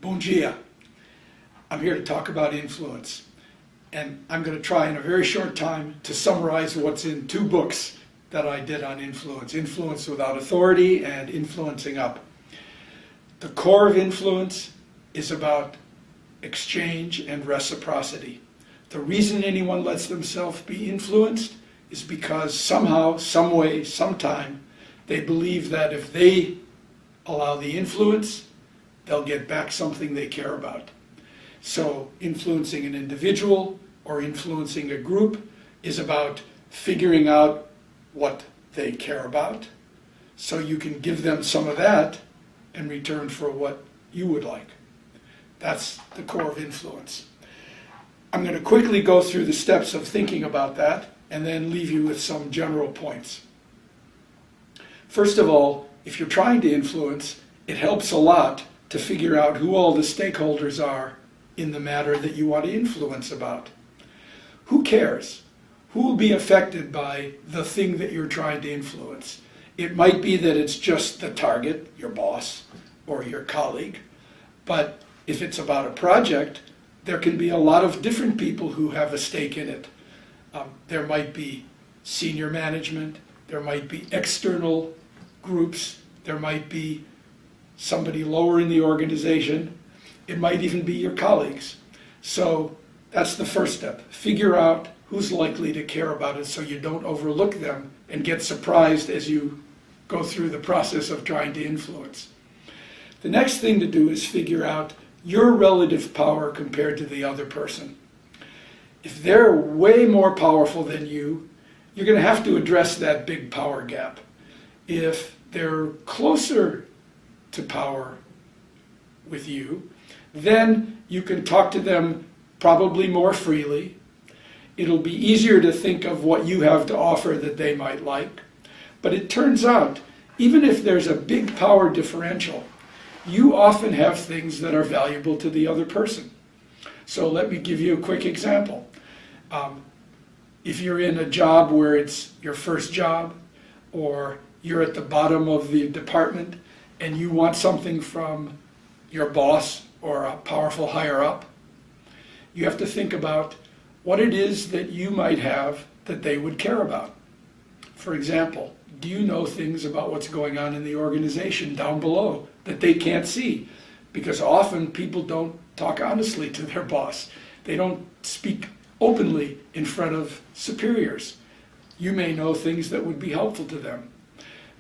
Bom dia. I'm here to talk about influence. And I'm going to try in a very short time to summarize what's in two books that I did on influence. Influence Without Authority and Influencing Up. The core of influence is about exchange and reciprocity. The reason anyone lets themselves be influenced is because somehow, some way, sometime, they believe that if they allow the influence, they'll get back something they care about. So influencing an individual or influencing a group is about figuring out what they care about, so you can give them some of that in return for what you would like. That's the core of influence. I'm going to quickly go through the steps of thinking about that and then leave you with some general points. First of all, if you're trying to influence, it helps a lot to figure out who all the stakeholders are in the matter that you want to influence about. Who cares? Who will be affected by the thing that you're trying to influence? It might be that it's just the target, your boss or your colleague, but if it's about a project, there can be a lot of different people who have a stake in it. There might be senior management, there might be external groups, there might be somebody lower in the organization, it might even be your colleagues. So that's the first step. Figure out who's likely to care about it so you don't overlook them and get surprised as you go through the process of trying to influence. The next thing to do is figure out your relative power compared to the other person. If they're way more powerful than you, you're going to have to address that big power gap. If they're closer to power with you, then you can talk to them probably more freely. It'll be easier to think of what you have to offer that they might like. But it turns out, even if there's a big power differential, you often have things that are valuable to the other person. So let me give you a quick example. If you're in a job where it's your first job, or you're at the bottom of the department and you want something from your boss or a powerful higher up, you have to think about what it is that you might have that they would care about. For example, do you know things about what's going on in the organization down below that they can't see? Because often people don't talk honestly to their boss. They don't speak openly in front of superiors. You may know things that would be helpful to them.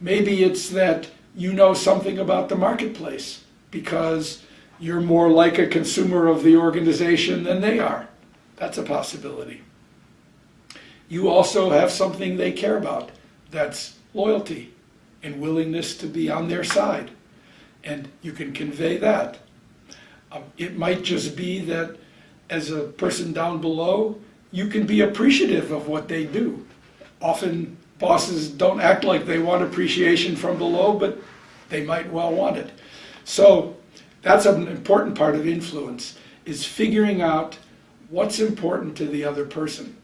Maybe it's that you know something about the marketplace because you're more like a consumer of the organization than they are. That's a possibility. You also have something they care about. That's loyalty and willingness to be on their side. And you can convey that. It might just be that as a person down below, you can be appreciative of what they do. Often bosses don't act like they want appreciation from below, but they might well want it. So that's an important part of influence, is figuring out what's important to the other person.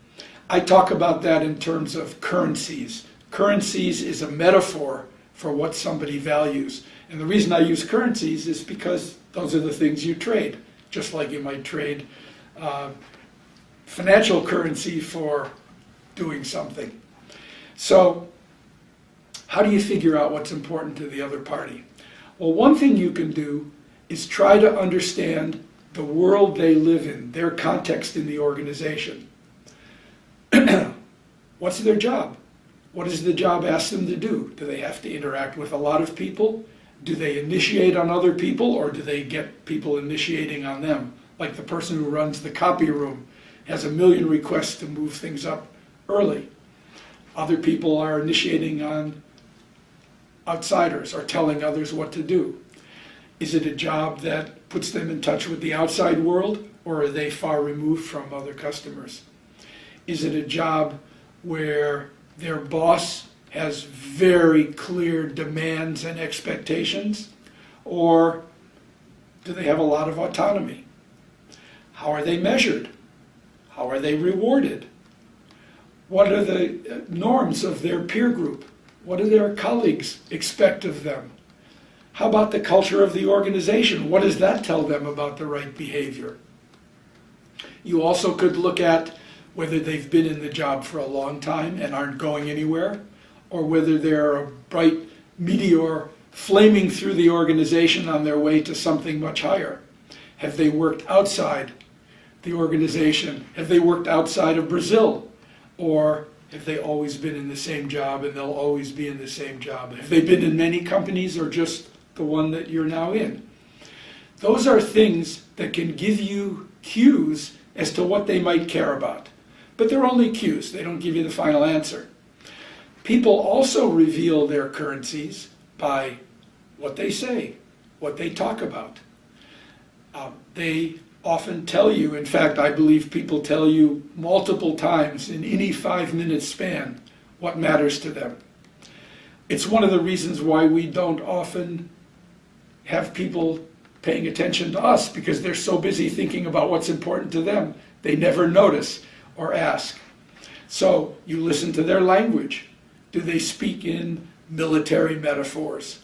I talk about that in terms of currencies. Currencies is a metaphor for what somebody values. And the reason I use currencies is because those are the things you trade, just like you might trade financial currency for doing something. So how do you figure out what's important to the other party? Well, one thing you can do is try to understand the world they live in, their context in the organization. What's their job? What does the job ask them to do? Do they have to interact with a lot of people? Do they initiate on other people, or do they get people initiating on them? Like the person who runs the copy room has 1 million requests to move things up early. Other people are initiating on outsiders or telling others what to do. Is it a job that puts them in touch with the outside world, or are they far removed from other customers? Is it a job where their boss has very clear demands and expectations, or do they have a lot of autonomy? How are they measured? How are they rewarded? What are the norms of their peer group? What do their colleagues expect of them? How about the culture of the organization? What does that tell them about the right behavior? You also could look at whether they've been in the job for a long time and aren't going anywhere, or whether they're a bright meteor flaming through the organization on their way to something much higher. Have they worked outside the organization? Have they worked outside of Brazil? Or have they always been in the same job and they'll always be in the same job? Have they been in many companies or just the one that you're now in? Those are things that can give you cues as to what they might care about. But they're only cues. They don't give you the final answer. People also reveal their currencies by what they say, what they talk about. They often tell you, in fact, I believe people tell you multiple times in any 5-minute span what matters to them. It's one of the reasons why we don't often have people paying attention to us, because they're so busy thinking about what's important to them, they never notice or ask. So you listen to their language. Do they speak in military metaphors?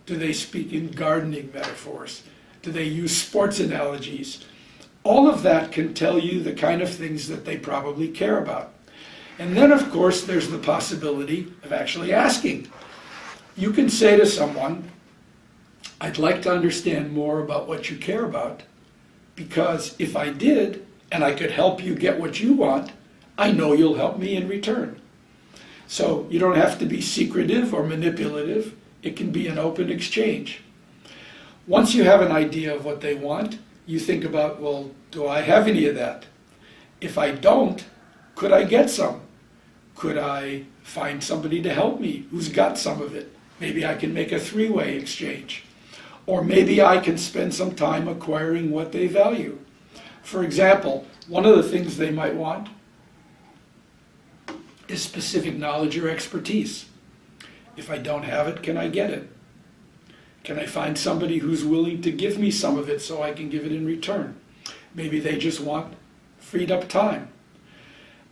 Do they speak in gardening metaphors? Do they use sports analogies? All of that can tell you the kind of things that they probably care about. And then, of course, there's the possibility of actually asking. You can say to someone, I'd like to understand more about what you care about, because if I did, and I could help you get what you want, I know you'll help me in return. So you don't have to be secretive or manipulative. It can be an open exchange. Once you have an idea of what they want, you think about, well, do I have any of that? If I don't, could I get some? Could I find somebody to help me who's got some of it? Maybe I can make a 3-way exchange. Or maybe I can spend some time acquiring what they value. For example, one of the things they might want is specific knowledge or expertise. If I don't have it, can I get it? Can I find somebody who's willing to give me some of it so I can give it in return? Maybe they just want freed up time.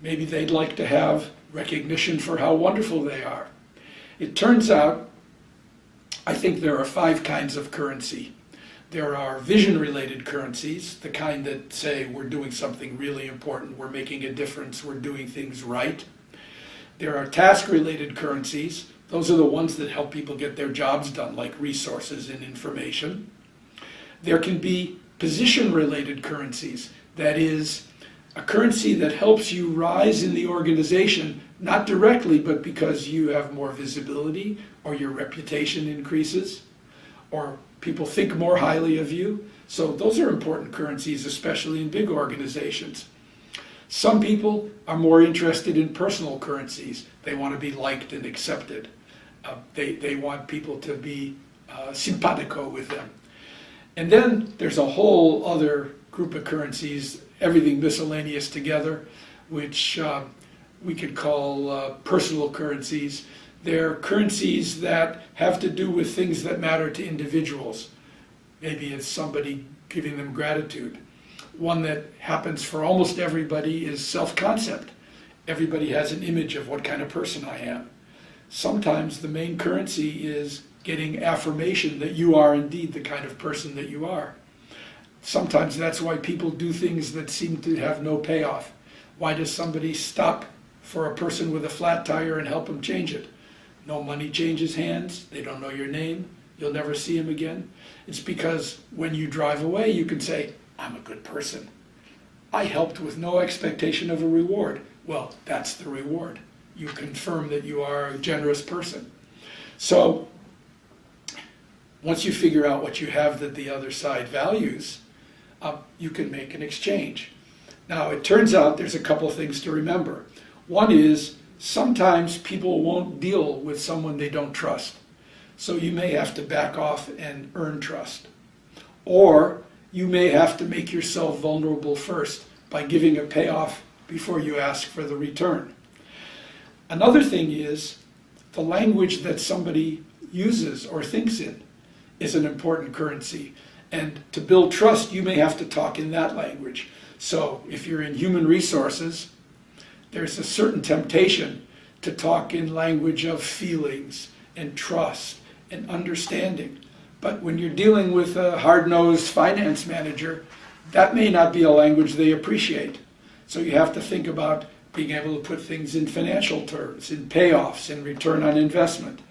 Maybe they'd like to have recognition for how wonderful they are. It turns out, I think there are 5 kinds of currency. There are vision-related currencies, the kind that say we're doing something really important, we're making a difference, we're doing things right. There are task-related currencies. Those are the ones that help people get their jobs done, like resources and information. There can be position-related currencies. That is, a currency that helps you rise in the organization, not directly, but because you have more visibility, or your reputation increases, or people think more highly of you. So those are important currencies, especially in big organizations. Some people are more interested in personal currencies. They want to be liked and accepted. They want people to be simpatico with them. And then there's a whole other group of currencies, everything miscellaneous together, which we could call personal currencies. They're currencies that have to do with things that matter to individuals. Maybe it's somebody giving them gratitude. One that happens for almost everybody is self-concept. Everybody has an image of what kind of person I am. Sometimes the main currency is getting affirmation that you are indeed the kind of person that you are. Sometimes that's why people do things that seem to have no payoff. Why does somebody stop for a person with a flat tire and help them change it? No money changes hands, they don't know your name, you'll never see them again. It's because when you drive away, you can say, I'm a good person. I helped with no expectation of a reward. Well, that's the reward. You confirm that you are a generous person. So, once you figure out what you have that the other side values, you can make an exchange. Now, it turns out there's a couple of things to remember. One is, sometimes people won't deal with someone they don't trust. So you may have to back off and earn trust. Or you may have to make yourself vulnerable first by giving a payoff before you ask for the return. Another thing is, the language that somebody uses or thinks in is an important currency. And to build trust, you may have to talk in that language. So if you're in human resources, there's a certain temptation to talk in language of feelings and trust and understanding. But when you're dealing with a hard-nosed finance manager, that may not be a language they appreciate. So you have to think about being able to put things in financial terms, in payoffs, in return on investment.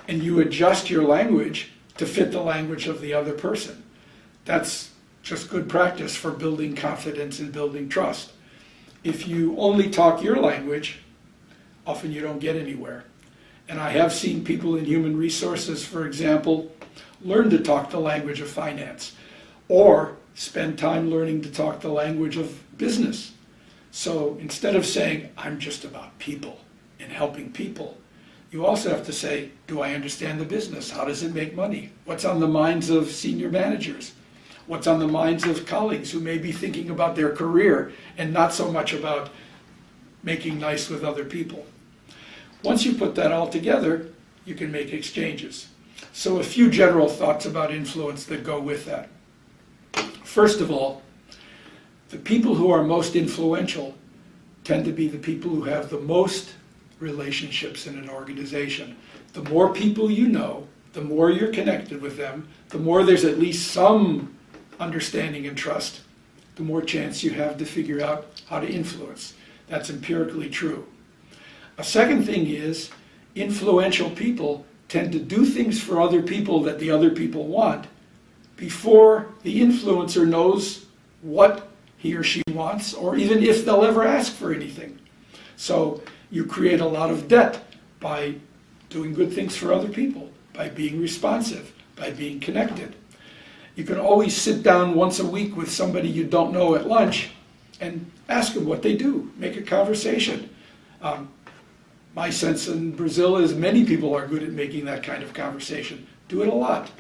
And you adjust your language to fit the language of the other person. That's just good practice for building confidence and building trust. If you only talk your language, often you don't get anywhere. And I have seen people in human resources, for example, learn to talk the language of finance, or spend time learning to talk the language of business. So instead of saying, I'm just about people and helping people, you also have to say, do I understand the business? How does it make money? What's on the minds of senior managers? What's on the minds of colleagues who may be thinking about their career and not so much about making nice with other people? Once you put that all together, you can make exchanges. So a few general thoughts about influence that go with that. First of all, the people who are most influential tend to be the people who have the most relationships in an organization. The more people you know, the more you're connected with them, the more there's at least some understanding and trust, the more chance you have to figure out how to influence. That's empirically true. A second thing is, influential people tend to do things for other people that the other people want before the influencer knows what he or she wants, or even if they'll ever ask for anything. So you create a lot of debt by doing good things for other people, by being responsive, by being connected. You can always sit down once a week with somebody you don't know at lunch and ask them what they do, make a conversation. My sense in Brazil is many people are good at making that kind of conversation. Do it a lot.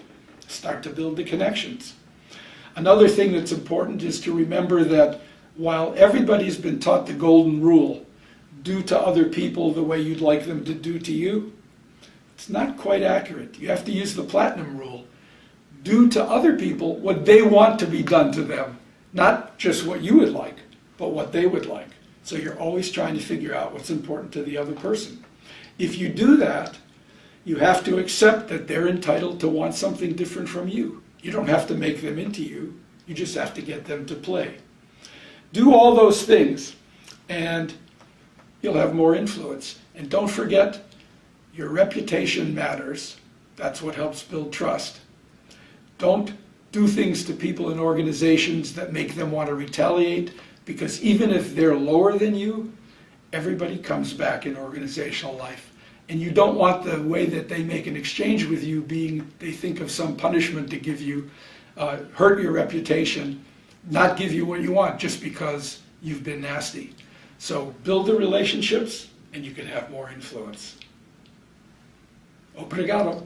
Start to build the connections. Another thing that's important is to remember that while everybody's been taught the golden rule, do to other people the way you'd like them to do to you, it's not quite accurate. You have to use the platinum rule. Do to other people what they want to be done to them, not just what you would like, but what they would like. So you're always trying to figure out what's important to the other person. If you do that, you have to accept that they're entitled to want something different from you. You don't have to make them into you. You just have to get them to play. Do all those things, and you'll have more influence. And don't forget, your reputation matters. That's what helps build trust. Don't do things to people in organizations that make them want to retaliate, because even if they're lower than you, everybody comes back in organizational life. And you don't want the way that they make an exchange with you being they think of some punishment to give you, hurt your reputation, not give you what you want just because you've been nasty. So build the relationships and you can have more influence. Obrigado.